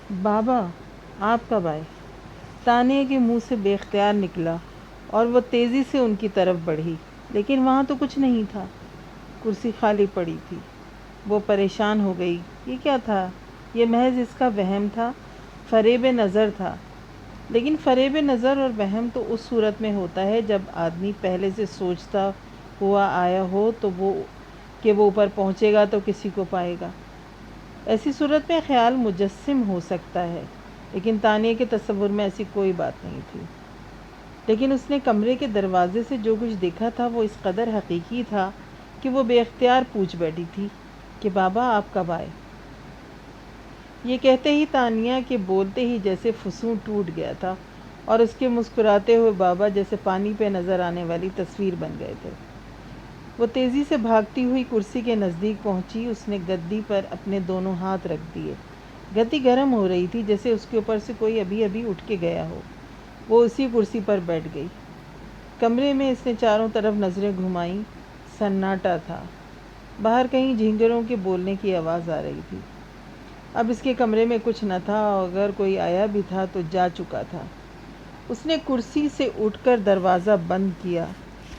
بابا آپ کب آئے؟ تانیہ کے منہ سے بے اختیار نکلا اور وہ تیزی سے ان کی طرف بڑھی، لیکن وہاں تو کچھ نہیں تھا، کرسی خالی پڑی تھی۔ وہ پریشان ہو گئی، یہ کیا تھا؟ یہ محض اس کا وہم تھا، فریب نظر تھا۔ لیکن فریب نظر اور وہم تو اس صورت میں ہوتا ہے جب آدمی پہلے سے سوچتا ہوا آیا ہو تو کہ وہ اوپر پہنچے گا تو کسی کو پائے گا۔ ایسی صورت میں خیال مجسم ہو سکتا ہے، لیکن تانیہ کے تصور میں ایسی کوئی بات نہیں تھی۔ لیکن اس نے کمرے کے دروازے سے جو کچھ دیکھا تھا وہ اس قدر حقیقی تھا کہ وہ بے اختیار پوچھ بیٹھی تھی کہ بابا آپ کب آئے؟ یہ کہتے ہی تانیہ کے بولتے ہی جیسے فسوں ٹوٹ گیا تھا اور اس کے مسکراتے ہوئے بابا جیسے پانی پہ نظر آنے والی تصویر بن گئے تھے۔ وہ تیزی سے بھاگتی ہوئی کرسی کے نزدیک پہنچی، اس نے گدی پر اپنے دونوں ہاتھ رکھ دیے۔ گدی گرم ہو رہی تھی، جیسے اس کے اوپر سے کوئی ابھی ابھی اٹھ کے گیا ہو۔ وہ اسی کرسی پر بیٹھ گئی۔ کمرے میں اس نے چاروں طرف نظریں گھمائیں، سناٹا تھا۔ باہر کہیں جھینگروں کے بولنے کی آواز آ رہی تھی۔ اب اس کے کمرے میں کچھ نہ تھا، اور اگر کوئی آیا بھی تھا تو جا چکا تھا۔ اس نے کرسی سے اٹھ کر دروازہ بند کیا،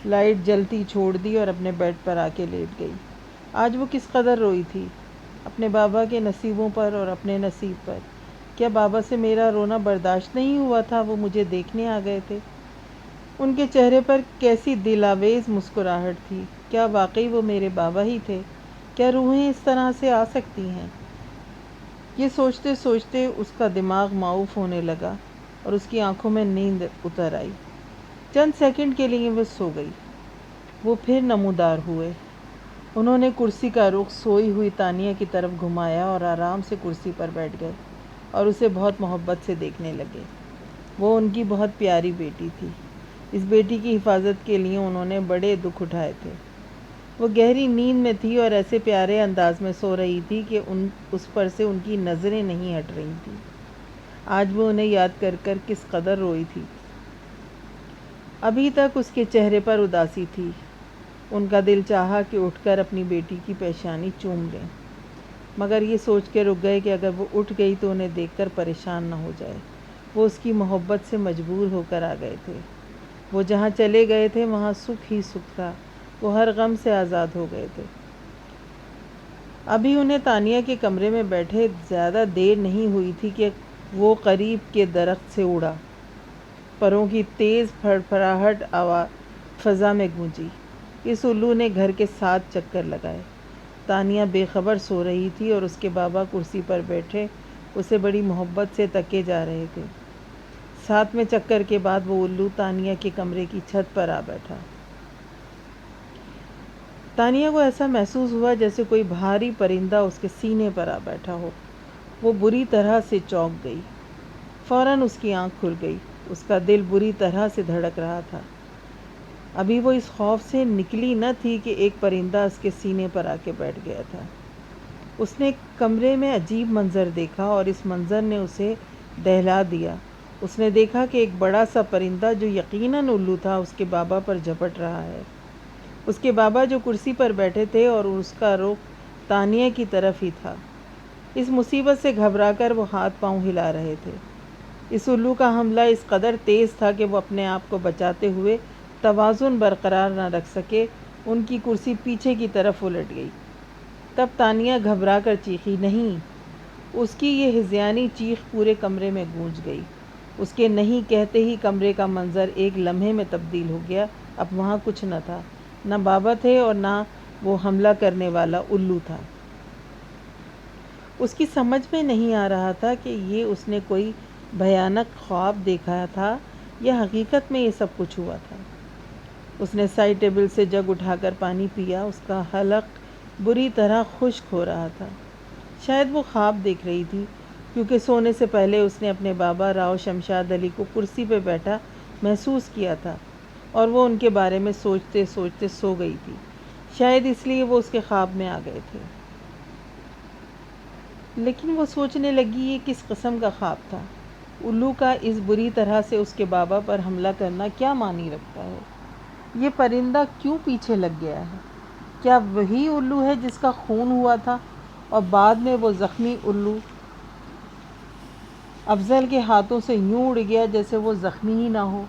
لائٹ جلتی چھوڑ دی اور اپنے بیڈ پر آ کے لیٹ گئی۔ آج وہ کس قدر روئی تھی، اپنے بابا کے نصیبوں پر اور اپنے نصیب پر۔ کیا بابا سے میرا رونا برداشت نہیں ہوا تھا؟ وہ مجھے دیکھنے آ گئے تھے۔ ان کے چہرے پر کیسی دل آویز مسکراہٹ تھی۔ کیا واقعی وہ میرے بابا ہی تھے؟ کیا روحیں اس طرح سے آ سکتی ہیں؟ یہ سوچتے سوچتے اس کا دماغ معاف ہونے لگا اور اس کی آنکھوں میں نیند اتر آئی۔ چند سیکنڈ کے لیے وہ سو گئی۔ وہ پھر نمودار ہوئے۔ انہوں نے کرسی کا رخ سوئی ہوئی تانیہ کی طرف گھمایا اور آرام سے کرسی پر بیٹھ گئے اور اسے بہت محبت سے دیکھنے لگے۔ وہ ان کی بہت پیاری بیٹی تھی۔ اس بیٹی کی حفاظت کے لیے انہوں نے بڑے دکھ اٹھائے تھے۔ وہ گہری نیند میں تھی اور ایسے پیارے انداز میں سو رہی تھی کہ اس پر سے ان کی نظریں نہیں ہٹ رہی تھیں۔ آج وہ انہیں یاد کر کر کس قدر روئی تھی۔ ابھی تک اس کے چہرے پر اداسی تھی۔ ان کا دل چاہا کہ اٹھ کر اپنی بیٹی کی پیشانی چوم لیں، مگر یہ سوچ کے رک گئے کہ اگر وہ اٹھ گئی تو انہیں دیکھ کر پریشان نہ ہو جائے۔ وہ اس کی محبت سے مجبور ہو کر آ گئے تھے۔ وہ جہاں چلے گئے تھے وہاں سکھ ہی سکھ تھا۔ وہ ہر غم سے آزاد ہو گئے تھے۔ ابھی انہیں تانیہ کے کمرے میں بیٹھے زیادہ دیر نہیں ہوئی تھی کہ وہ قریب کے درخت سے اڑا۔ پروں کی تیز پھڑپھڑاہٹ فضا میں گونجی۔ اس الو نے گھر کے 7 چکر لگائے۔ تانیہ بے خبر سو رہی تھی اور اس کے بابا کرسی پر بیٹھے اسے بڑی محبت سے تکے جا رہے تھے۔ 7ویں چکر کے بعد وہ الو تانیہ کے کمرے کی چھت پر آ بیٹھا۔ تانیہ کو ایسا محسوس ہوا جیسے کوئی بھاری پرندہ اس کے سینے پر آ بیٹھا ہو۔ وہ بری طرح سے چونک گئی۔ فوراً اس کی آنکھ کھل گئی۔ اس کا دل بری طرح سے دھڑک رہا تھا۔ ابھی وہ اس خوف سے نکلی نہ تھی کہ ایک پرندہ اس کے سینے پر آ کے بیٹھ گیا تھا۔ اس نے کمرے میں عجیب منظر دیکھا اور اس منظر نے اسے دہلا دیا۔ اس نے دیکھا کہ ایک بڑا سا پرندہ جو یقیناً الو تھا اس کے بابا پر جھپٹ رہا ہے۔ اس کے بابا جو کرسی پر بیٹھے تھے اور اس کا رخ تانیہ کی طرف ہی تھا۔ اس مصیبت سے گھبرا کر وہ ہاتھ پاؤں ہلا رہے تھے۔ اس الو کا حملہ اس قدر تیز تھا کہ وہ اپنے آپ کو بچاتے ہوئے توازن برقرار نہ رکھ سکے۔ ان کی کرسی پیچھے کی طرف الٹ گئی۔ تب تانیہ گھبرا کر چیخی، نہیں! اس کی یہ ہذیانی چیخ پورے کمرے میں گونج گئی۔ اس کے نہیں کہتے ہی کمرے کا منظر ایک لمحے میں تبدیل ہو گیا۔ اب وہاں کچھ نہ تھا، نہ بابا تھے اور نہ وہ حملہ کرنے والا الو تھا۔ اس کی سمجھ میں نہیں آ رہا تھا کہ یہ اس نے کوئی بھیانک خواب دیکھا تھا یا حقیقت میں یہ سب کچھ ہوا تھا۔ اس نے سائڈ ٹیبل سے جگ اٹھا کر پانی پیا۔ اس کا حلق بری طرح خشک ہو رہا تھا۔ شاید وہ خواب دیکھ رہی تھی، کیونکہ سونے سے پہلے اس نے اپنے بابا راؤ شمشاد علی کو کرسی پہ بیٹھا محسوس کیا تھا اور وہ ان کے بارے میں سوچتے سوچتے سو گئی تھی۔ شاید اس لیے وہ اس کے خواب میں آ گئے تھے۔ لیکن وہ سوچنے لگی یہ کس قسم کا خواب تھا؟ الو کا اس بری طرح سے اس کے بابا پر حملہ کرنا کیا معنی رکھتا ہے؟ یہ پرندہ کیوں پیچھے لگ گیا ہے؟ کیا وہی الو ہے جس کا خون ہوا تھا اور بعد میں وہ زخمی الو افضل کے ہاتھوں سے یوں اڑ گیا جیسے وہ زخمی ہی نہ ہو۔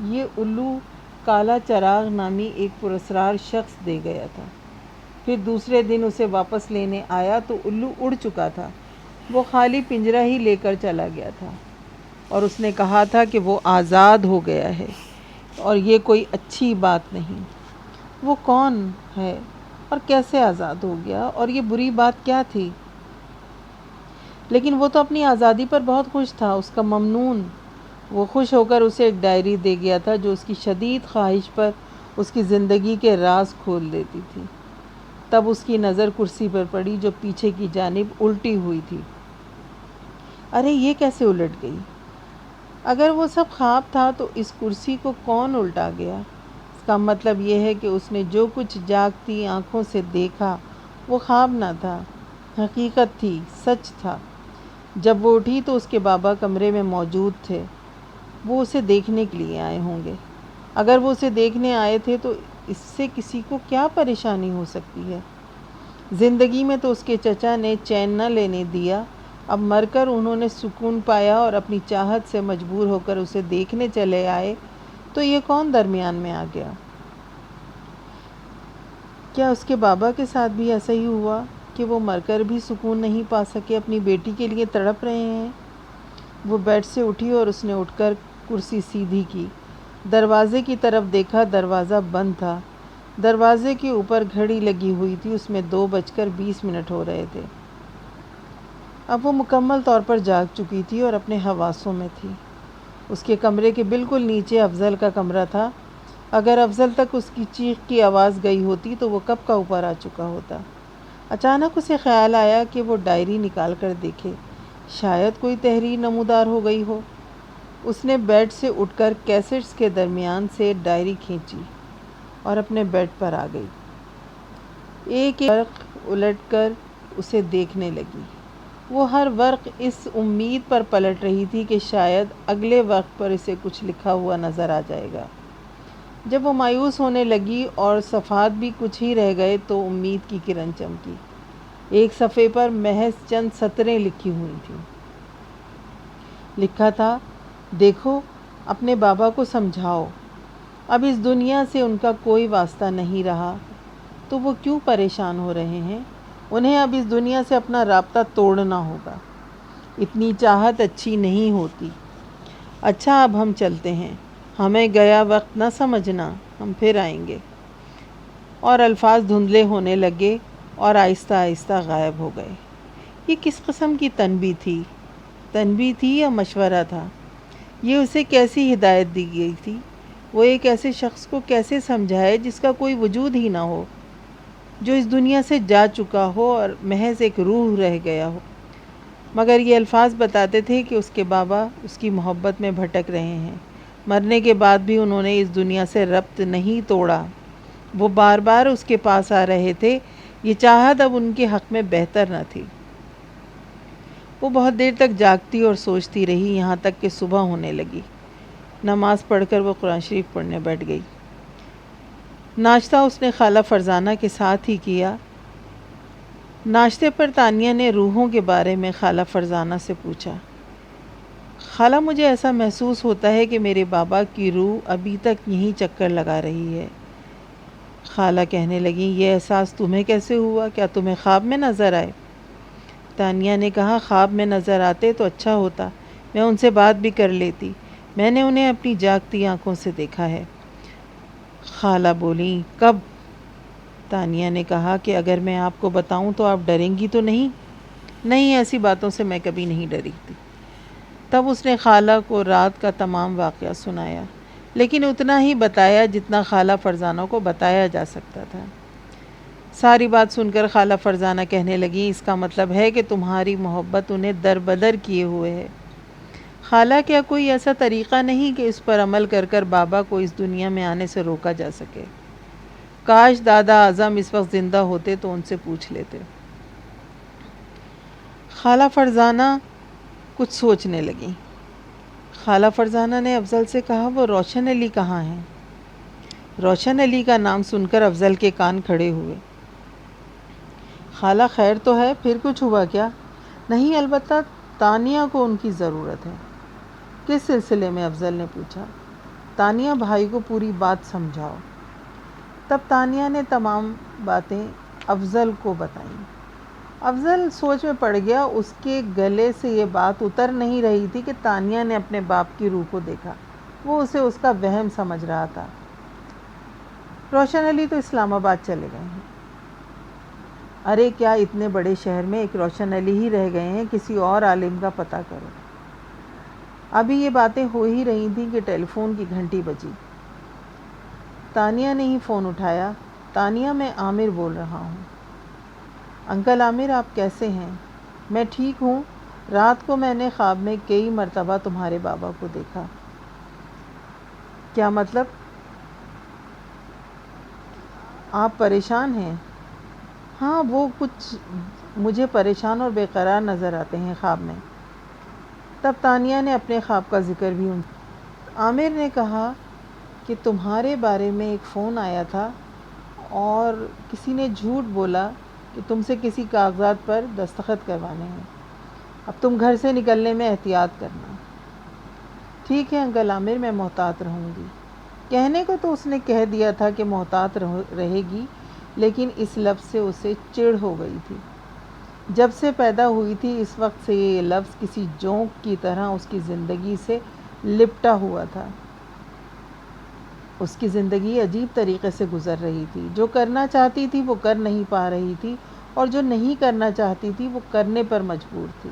یہ الو کالا چراغ نامی ایک پراسرار شخص دے گیا تھا۔ پھر دوسرے دن اسے واپس لینے آیا تو الو اڑ چکا تھا۔ وہ خالی پنجرہ ہی لے کر چلا گیا تھا اور اس نے کہا تھا کہ وہ آزاد ہو گیا ہے اور یہ کوئی اچھی بات نہیں۔ وہ کون ہے اور کیسے آزاد ہو گیا اور یہ بری بات کیا تھی؟ لیکن وہ تو اپنی آزادی پر بہت خوش تھا، اس کا ممنون۔ وہ خوش ہو کر اسے ایک ڈائری دے گیا تھا جو اس کی شدید خواہش پر اس کی زندگی کے راز کھول دیتی تھی۔ تب اس کی نظر کرسی پر پڑی جو پیچھے کی جانب الٹی ہوئی تھی۔ ارے یہ کیسے الٹ گئی؟ اگر وہ سب خواب تھا تو اس کرسی کو کون الٹا گیا؟ اس کا مطلب یہ ہے کہ اس نے جو کچھ جاگتی آنکھوں سے دیکھا وہ خواب نہ تھا، حقیقت تھی، سچ تھا۔ جب وہ اٹھی تو اس کے بابا کمرے میں موجود تھے۔ وہ اسے دیکھنے کے لیے آئے ہوں گے۔ اگر وہ اسے دیکھنے آئے تھے تو اس سے کسی کو کیا پریشانی ہو سکتی ہے؟ زندگی میں تو اس کے چچا نے چین نہ لینے دیا، اب مر کر انہوں نے سکون پایا اور اپنی چاہت سے مجبور ہو کر اسے دیکھنے چلے آئے، تو یہ کون درمیان میں آ گیا؟ کیا اس کے بابا کے ساتھ بھی ایسا ہی ہوا کہ وہ مر کر بھی سکون نہیں پا سکے، اپنی بیٹی کے لیے تڑپ رہے ہیں؟ وہ بیڈ سے اٹھی اور اس نے اٹھ کر کرسی سیدھی کی، دروازے کی طرف دیکھا، دروازہ بند تھا۔ دروازے کے اوپر گھڑی لگی ہوئی تھی، اس میں 2:20 ہو رہے تھے۔ اب وہ مکمل طور پر جاگ چکی تھی اور اپنے حواسوں میں تھی۔ اس کے کمرے کے بالکل نیچے افضل کا کمرہ تھا۔ اگر افضل تک اس کی چیخ کی آواز گئی ہوتی تو وہ کب کا اوپر آ چکا ہوتا۔ اچانک اسے خیال آیا کہ وہ ڈائری نکال کر دیکھے، شاید کوئی تحریر نمودار ہو گئی ہو۔ اس نے بیڈ سے اٹھ کر کیسٹس کے درمیان سے ڈائری کھینچی اور اپنے بیڈ پر آ گئی۔ ایک ایک ورق الٹ کر اسے دیکھنے لگی۔ وہ ہر ورق اس امید پر پلٹ رہی تھی کہ شاید اگلے ورق پر اسے کچھ لکھا ہوا نظر آ جائے گا۔ جب وہ مایوس ہونے لگی اور صفحات بھی کچھ ہی رہ گئے تو امید کی کرن چمکی۔ ایک صفحے پر محض چند سطریں لکھی ہوئی تھیں۔ لکھا تھا، دیکھو اپنے بابا کو سمجھاؤ، اب اس دنیا سے ان کا کوئی واسطہ نہیں رہا تو وہ کیوں پریشان ہو رہے ہیں؟ انہیں اب اس دنیا سے اپنا رابطہ توڑنا ہوگا۔ اتنی چاہت اچھی نہیں ہوتی۔ اچھا اب ہم چلتے ہیں، ہمیں گیا وقت نہ سمجھنا، ہم پھر آئیں گے۔ اور الفاظ دھندلے ہونے لگے اور آہستہ آہستہ غائب ہو گئے۔ یہ کس قسم کی تنبیہ تھی؟ تنبیہ تھی یا مشورہ تھا؟ یہ اسے کیسی ہدایت دی گئی تھی؟ وہ ایک ایسے شخص کو کیسے سمجھائے جس کا کوئی وجود ہی نہ ہو، جو اس دنیا سے جا چکا ہو اور محض ایک روح رہ گیا ہو؟ مگر یہ الفاظ بتاتے تھے کہ اس کے بابا اس کی محبت میں بھٹک رہے ہیں۔ مرنے کے بعد بھی انہوں نے اس دنیا سے ربط نہیں توڑا۔ وہ بار بار اس کے پاس آ رہے تھے۔ یہ چاہت اب ان کے حق میں بہتر نہ تھی۔ وہ بہت دیر تک جاگتی اور سوچتی رہی، یہاں تک کہ صبح ہونے لگی۔ نماز پڑھ کر وہ قرآن شریف پڑھنے بیٹھ گئی۔ ناشتہ اس نے خالہ فرزانہ کے ساتھ ہی کیا۔ ناشتے پر تانیہ نے روحوں کے بارے میں خالہ فرزانہ سے پوچھا۔ خالہ مجھے ایسا محسوس ہوتا ہے کہ میرے بابا کی روح ابھی تک یہیں چکر لگا رہی ہے۔ خالہ کہنے لگیں، یہ احساس تمہیں کیسے ہوا؟ کیا تمہیں خواب میں نظر آئے؟ تانیہ نے کہا، خواب میں نظر آتے تو اچھا ہوتا، میں ان سے بات بھی کر لیتی۔ میں نے انہیں اپنی جاگتی آنکھوں سے دیکھا ہے۔ خالہ بولیں، کب؟ تانیہ نے کہا کہ اگر میں آپ کو بتاؤں تو آپ ڈریں گی تو نہیں؟ نہیں، ایسی باتوں سے میں کبھی نہیں ڈری تھی۔ تب اس نے خالہ کو رات کا تمام واقعہ سنایا، لیکن اتنا ہی بتایا جتنا خالہ فرزانہ کو بتایا جا سکتا تھا۔ ساری بات سن کر خالہ فرزانہ کہنے لگیں، اس کا مطلب ہے کہ تمہاری محبت انہیں در بدر کیے ہوئے ہے۔ خالہ کیا کوئی ایسا طریقہ نہیں کہ اس پر عمل کر کر بابا کو اس دنیا میں آنے سے روکا جا سکے؟ کاش دادا اعظم اس وقت زندہ ہوتے تو ان سے پوچھ لیتے۔ خالہ فرزانہ کچھ سوچنے لگیں۔ خالہ فرزانہ نے افضل سے کہا، وہ روشن علی کہاں ہیں؟ روشن علی کا نام سن کر افضل کے کان کھڑے ہوئے۔ خالہ خیر تو ہے، پھر کچھ ہوا کیا؟ نہیں، البتہ تانیہ کو ان کی ضرورت ہے۔ کس سلسلے میں؟ افضل نے پوچھا۔ تانیہ بھائی کو پوری بات سمجھاؤ۔ تب تانیہ نے تمام باتیں افضل کو بتائیں۔ افضل سوچ میں پڑ گیا۔ اس کے گلے سے یہ بات اتر نہیں رہی تھی کہ تانیہ نے اپنے باپ کی روح کو دیکھا۔ وہ اسے اس کا وہم سمجھ رہا تھا۔ روشن علی تو اسلام آباد چلے گئے ہیں۔ ارے کیا اتنے بڑے شہر میں ایک روشن علی ہی رہ گئے ہیں؟ کسی اور عالم کا پتہ کرو۔ ابھی یہ باتیں ہو ہی رہی تھیں کہ ٹیلی فون کی گھنٹی بجی۔ تانیہ نے ہی فون اٹھایا۔ تانیہ، میں عامر بول رہا ہوں۔ انکل عامر، آپ کیسے ہیں؟ میں ٹھیک ہوں۔ رات کو میں نے خواب میں کئی مرتبہ تمہارے بابا کو دیکھا۔ کیا مطلب؟ آپ پریشان ہیں؟ ہاں، وہ کچھ مجھے پریشان اور بے قرار نظر آتے ہیں خواب میں۔ تب تانیہ نے اپنے خواب کا ذکر بھی عامر نے کہا کہ تمہارے بارے میں ایک فون آیا تھا اور کسی نے جھوٹ بولا کہ تم سے کسی کاغذات پر دستخط کروانے ہیں۔ اب تم گھر سے نکلنے میں احتیاط کرنا۔ ٹھیک ہے انکل عامر، میں محتاط رہوں گی۔ کہنے کو تو اس نے کہہ دیا تھا کہ محتاط رہے گی، لیکن اس لفظ سے اسے چڑ ہو گئی تھی۔ جب سے پیدا ہوئی تھی اس وقت سے یہ لفظ کسی جونک کی طرح اس کی زندگی سے لپٹا ہوا تھا۔ اس کی زندگی عجیب طریقے سے گزر رہی تھی۔ جو کرنا چاہتی تھی وہ کر نہیں پا رہی تھی، اور جو نہیں کرنا چاہتی تھی وہ کرنے پر مجبور تھی۔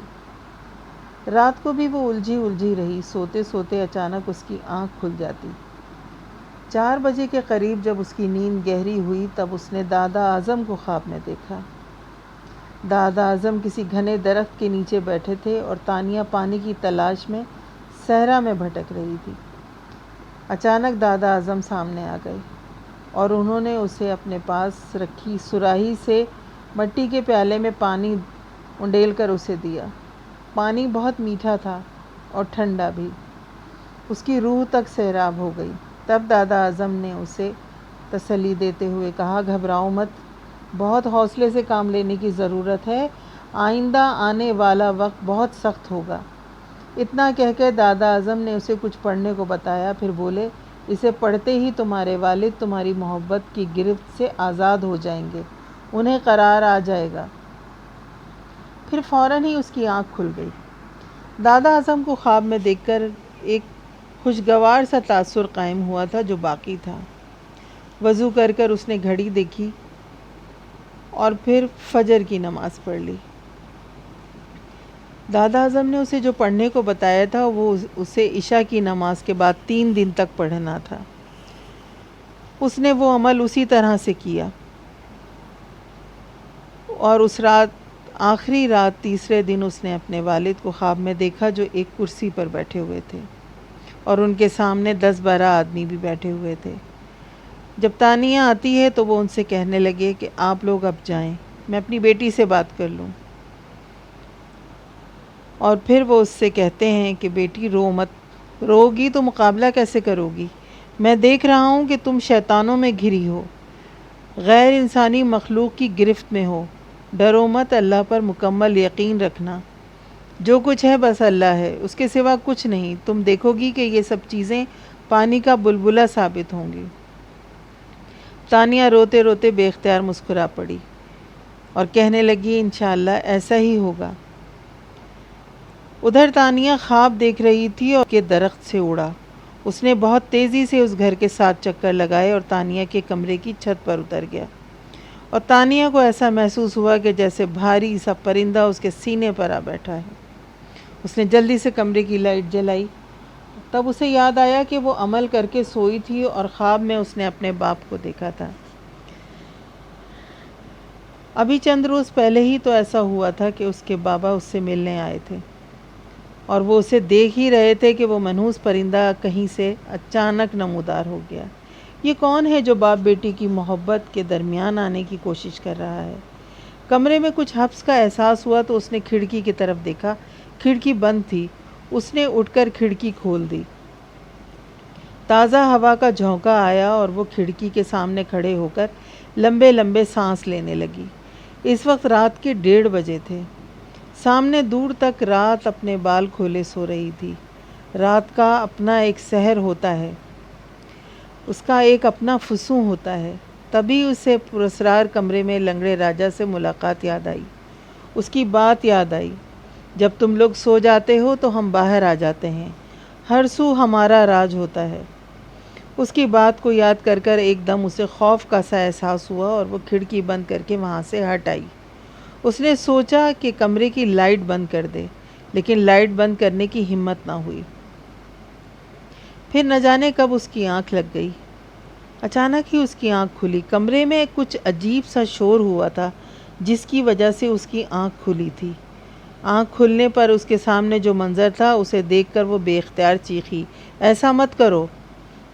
رات کو بھی وہ الجھی رہی۔ سوتے سوتے اچانک اس کی آنکھ کھل جاتی۔ 4 بجے کے قریب جب اس کی نیند گہری ہوئی تب اس نے دادا اعظم کو خواب میں دیکھا۔ دادا اعظم کسی گھنے درخت کے نیچے بیٹھے تھے اور تانیہ پانی کی تلاش میں صحرا میں بھٹک رہی تھی۔ اچانک دادا اعظم سامنے آ گئے اور انہوں نے اسے اپنے پاس رکھی صراحی سے مٹی کے پیالے میں پانی انڈیل کر اسے دیا۔ پانی بہت میٹھا تھا اور ٹھنڈا بھی۔ اس کی روح تک سیراب ہو گئی۔ تب دادا اعظم نے اسے تسلی دیتے ہوئے کہا، گھبراؤ مت، بہت حوصلے سے کام لینے کی ضرورت ہے، آئندہ آنے والا وقت بہت سخت ہوگا۔ اتنا کہہ کے دادا اعظم نے اسے کچھ پڑھنے کو بتایا، پھر بولے، اسے پڑھتے ہی تمہارے والد تمہاری محبت کی گرفت سے آزاد ہو جائیں گے، انہیں قرار آ جائے گا۔ پھر فوراً ہی اس کی آنکھ کھل گئی۔ دادا اعظم کو خواب میں دیکھ کر ایک خوشگوار سا تاثر قائم ہوا تھا جو باقی تھا۔ وضو کر اس نے گھڑی دیکھی اور پھر فجر کی نماز پڑھ لی۔ دادا اعظم نے اسے جو پڑھنے کو بتایا تھا وہ اسے عشاء کی نماز کے بعد 3 دن تک پڑھنا تھا۔ اس نے وہ عمل اسی طرح سے کیا اور اس رات، آخری رات، تیسرے دن اس نے اپنے والد کو خواب میں دیکھا جو ایک کرسی پر بیٹھے ہوئے تھے اور ان کے سامنے 10-12 آدمی بھی بیٹھے ہوئے تھے۔ جب تانیہ آتی ہے تو وہ ان سے کہنے لگے کہ آپ لوگ اب جائیں، میں اپنی بیٹی سے بات کر لوں۔ اور پھر وہ اس سے کہتے ہیں کہ بیٹی رو مت، رو گی تو مقابلہ کیسے کرو گی؟ میں دیکھ رہا ہوں کہ تم شیطانوں میں گھری ہو، غیر انسانی مخلوق کی گرفت میں ہو۔ ڈرو مت، اللہ پر مکمل یقین رکھنا۔ جو کچھ ہے بس اللہ ہے، اس کے سوا کچھ نہیں۔ تم دیکھو گی کہ یہ سب چیزیں پانی کا بلبلہ ثابت ہوں گی۔ تانیہ روتے روتے بے اختیار مسکرا پڑی اور کہنے لگی، انشاءاللہ ایسا ہی ہوگا۔ ادھر تانیہ خواب دیکھ رہی تھی اور کے درخت سے اڑا۔ اس نے بہت تیزی سے اس گھر کے 7 چکر لگائے اور تانیہ کے کمرے کی چھت پر اتر گیا، اور تانیہ کو ایسا محسوس ہوا کہ جیسے بھاری سا پرندہ اس کے سینے پر آ بیٹھا ہے۔ اس نے جلدی سے کمرے کی لائٹ جلائی۔ تب اسے یاد آیا کہ وہ عمل کر کے سوئی تھی اور خواب میں اس نے اپنے باپ کو دیکھا تھا۔ ابھی چند روز پہلے ہی تو ایسا ہوا تھا کہ اس کے بابا اس سے ملنے آئے تھے اور وہ اسے دیکھ ہی رہے تھے کہ وہ منحوس پرندہ کہیں سے اچانک نمودار ہو گیا۔ یہ کون ہے جو باپ بیٹی کی محبت کے درمیان آنے کی کوشش کر رہا ہے؟ کمرے میں کچھ حبس کا احساس ہوا تو اس نے کھڑکی کی طرف دیکھا۔ کھڑکی بند تھی۔ اس نے اٹھ کر کھڑکی کھول دی۔ تازہ ہوا کا جھونکا آیا اور وہ کھڑکی کے سامنے کھڑے ہو کر لمبے لمبے سانس لینے لگی۔ اس وقت رات کے 1:30 بجے تھے۔ سامنے دور تک رات اپنے بال کھولے سو رہی تھی۔ رات کا اپنا ایک سحر ہوتا ہے، اس کا ایک اپنا فسوں ہوتا ہے۔ تبھی اسے پراسرار کمرے میں لنگڑے راجا سے ملاقات یاد آئی۔ اس کی بات یاد آئی، جب تم لوگ سو جاتے ہو تو ہم باہر آ جاتے ہیں، ہر سو ہمارا راج ہوتا ہے۔ اس کی بات کو یاد کر کر ایک دم اسے خوف کا سا احساس ہوا اور وہ کھڑکی بند کر کے وہاں سے ہٹ آئی۔ اس نے سوچا کہ کمرے کی لائٹ بند کر دے، لیکن لائٹ بند کرنے کی ہمت نہ ہوئی۔ پھر نہ جانے کب اس کی آنکھ لگ گئی۔ اچانک ہی اس کی آنکھ کھلی۔ کمرے میں کچھ عجیب سا شور ہوا تھا جس کی وجہ سے اس کی آنکھ کھلی تھی۔ آنکھ کھلنے پر اس کے سامنے جو منظر تھا اسے دیکھ کر وہ بے اختیار چیخی، ایسا مت کرو!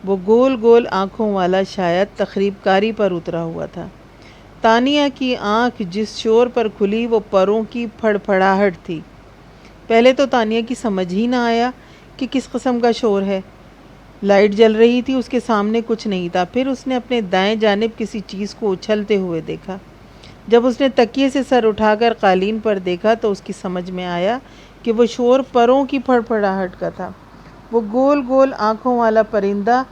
وہ گول گول آنکھوں والا شاید تخریب کاری پر اترا ہوا تھا۔ تانیہ کی آنکھ جس شور پر کھلی وہ پروں کی پھڑ پھڑاہٹ تھی۔ پہلے تو تانیہ کی سمجھ ہی نہ آیا کہ کس قسم کا شور ہے۔ لائٹ جل رہی تھی، اس کے سامنے کچھ نہیں تھا۔ پھر اس نے اپنے دائیں جانب کسی چیز کو اچھلتے ہوئے دیکھا۔ جب اس نے تکیے سے سر اٹھا کر قالین پر دیکھا تو اس کی سمجھ میں آیا کہ وہ شور پروں کی پھڑ پھڑاہٹ کا تھا۔ وہ گول گول آنکھوں والا پرندہ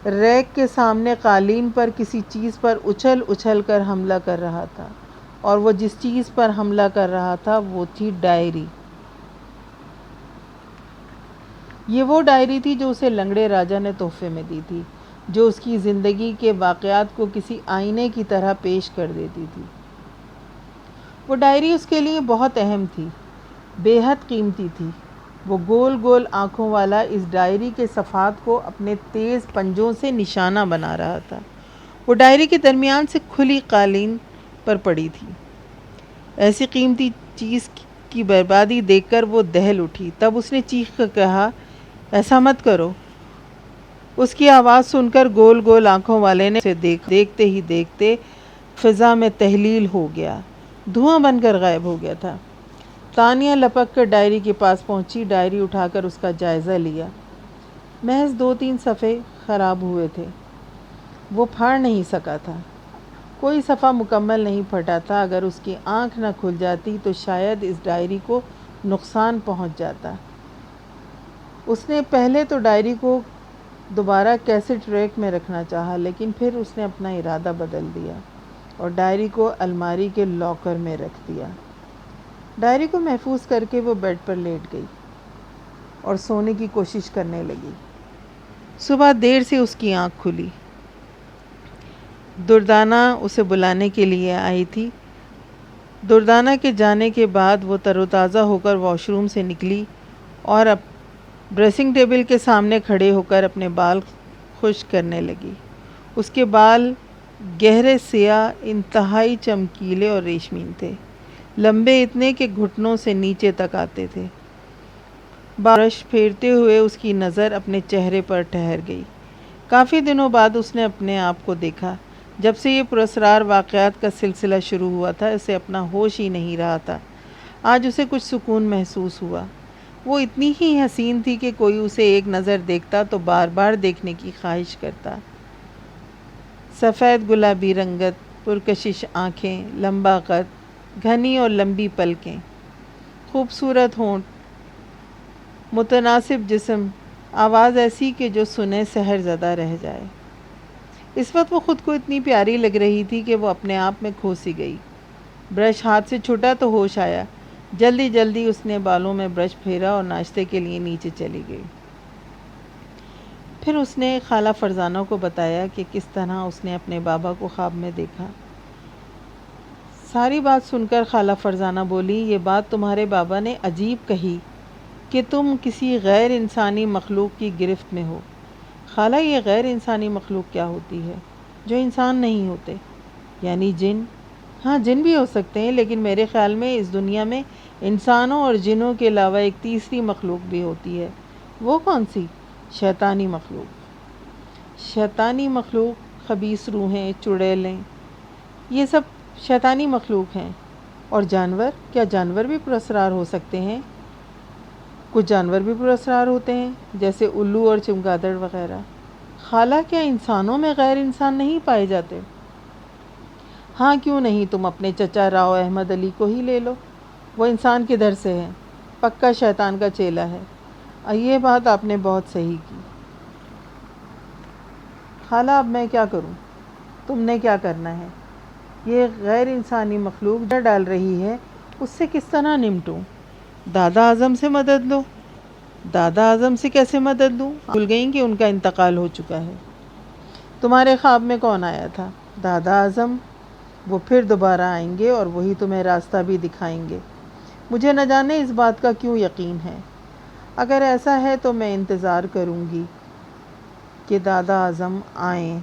ریک کے سامنے قالین پر کسی چیز پر اچھل اچھل کر حملہ کر رہا تھا، اور وہ جس چیز پر حملہ کر رہا تھا وہ تھی ڈائری۔ یہ وہ ڈائری تھی جو اسے لنگڑے راجا نے تحفے میں دی تھی، جو اس کی زندگی کے واقعات کو کسی آئینے کی طرح پیش کر دیتی تھی۔ وہ ڈائری اس کے لیے بہت اہم تھی، بے حد قیمتی تھی۔ وہ گول گول آنکھوں والا اس ڈائری کے صفحات کو اپنے تیز پنجوں سے نشانہ بنا رہا تھا۔ وہ ڈائری کے درمیان سے کھلی قالین پر پڑی تھی۔ ایسی قیمتی چیز کی بربادی دیکھ کر وہ دہل اٹھی۔ تب اس نے چیخ کر کہا، ایسا مت کرو! اس کی آواز سن کر گول گول آنکھوں والے نے اسے دیکھتے ہی دیکھتے فضا میں تحلیل ہو گیا، دھواں بن کر غائب ہو گیا تھا۔ تانیہ لپک کر ڈائری کے پاس پہنچی، ڈائری اٹھا کر اس کا جائزہ لیا۔ محض 2-3 صفحے خراب ہوئے تھے، وہ پھاڑ نہیں سکا تھا۔ کوئی صفحہ مکمل نہیں پھٹا تھا۔ اگر اس کی آنکھ نہ کھل جاتی تو شاید اس ڈائری کو نقصان پہنچ جاتا۔ اس نے پہلے تو ڈائری کو دوبارہ کیسٹ ریک میں رکھنا چاہا، لیکن پھر اس نے اپنا ارادہ بدل دیا اور ڈائری کو الماری کے لاکر میں رکھ دیا۔ ڈائری کو محفوظ کر کے وہ بیڈ پر لیٹ گئی اور سونے کی کوشش کرنے لگی۔ صبح دیر سے اس کی آنکھ کھلی۔ دردانہ اسے بلانے کے لیے آئی تھی۔ دردانہ کے جانے کے بعد وہ تر و تازہ ہو کر واش روم سے نکلی اور ڈریسنگ ٹیبل کے سامنے کھڑے ہو کر اپنے بال خشک کرنے لگی۔ اس کے بال گہرے سیاہ، انتہائی چمکیلے اور ریشمی تھے، لمبے اتنے کہ گھٹنوں سے نیچے تک آتے تھے۔ برش پھیرتے ہوئے اس کی نظر اپنے چہرے پر ٹھہر گئی۔ کافی دنوں بعد اس نے اپنے آپ کو دیکھا۔ جب سے یہ پراسرار واقعات کا سلسلہ شروع ہوا تھا اسے اپنا ہوش ہی نہیں رہا تھا۔ آج اسے کچھ سکون محسوس ہوا۔ وہ اتنی ہی حسین تھی کہ کوئی اسے ایک نظر دیکھتا تو بار بار دیکھنے کی خواہش کرتا۔ سفید گلابی رنگت، پرکشش آنکھیں، لمبا قد، گھنی اور لمبی پلکیں، خوبصورت ہونٹ، متناسب جسم، آواز ایسی کہ جو سنے سحر زدہ رہ جائے۔ اس وقت وہ خود کو اتنی پیاری لگ رہی تھی کہ وہ اپنے آپ میں کھو سی گئی۔ برش ہاتھ سے چھوٹا تو ہوش آیا۔ جلدی جلدی اس نے بالوں میں برش پھیرا اور ناشتے کے لیے نیچے چلی گئی۔ پھر اس نے خالہ فرزانہ کو بتایا کہ کس طرح اس نے اپنے بابا کو خواب میں دیکھا۔ ساری بات سن کر خالہ فرزانہ بولی، یہ بات تمہارے بابا نے عجیب کہی کہ تم کسی غیر انسانی مخلوق کی گرفت میں ہو۔ خالہ، یہ غیر انسانی مخلوق کیا ہوتی ہے جو انسان نہیں ہوتے؟ یعنی جن؟ ہاں، جن بھی ہو سکتے ہیں، لیکن میرے خیال میں اس دنیا میں انسانوں اور جنوں کے علاوہ ایک تیسری مخلوق بھی ہوتی ہے۔ وہ کون سی؟ شیطانی مخلوق۔ شیطانی مخلوق، خبیث روحیں، چڑیلیں، یہ سب شیطانی مخلوق ہیں۔ اور جانور؟ کیا جانور بھی پراسرار ہو سکتے ہیں؟ کچھ جانور بھی پراسرار ہوتے ہیں، جیسے الو اور چمگادڑ وغیرہ۔ خالہ، کیا انسانوں میں غیر انسان نہیں پائے جاتے؟ ہاں، کیوں نہیں؟ تم اپنے چچا راؤ احمد علی کو ہی لے لو۔ وہ انسان کدھر سے ہے؟ پکا شیطان کا چیلا ہے۔ یہ بات آپ نے بہت صحیح کی۔ خالہ اب میں کیا کروں؟ تم نے کیا کرنا ہے؟ یہ غیر انسانی مخلوق ڈر ڈال رہی ہے، اس سے کس طرح نمٹوں؟ دادا اعظم سے مدد لو۔ دادا اعظم سے کیسے مدد لوں؟ بھول گئیں کہ ان کا انتقال ہو چکا ہے۔ تمہارے خواب میں کون آیا تھا؟ دادا اعظم۔ وہ پھر دوبارہ آئیں گے اور وہی تمہیں راستہ بھی دکھائیں گے۔ مجھے نہ جانے اس بات کا کیوں یقین ہے۔ اگر ایسا ہے تو میں انتظار کروں گی کہ دادا اعظم آئیں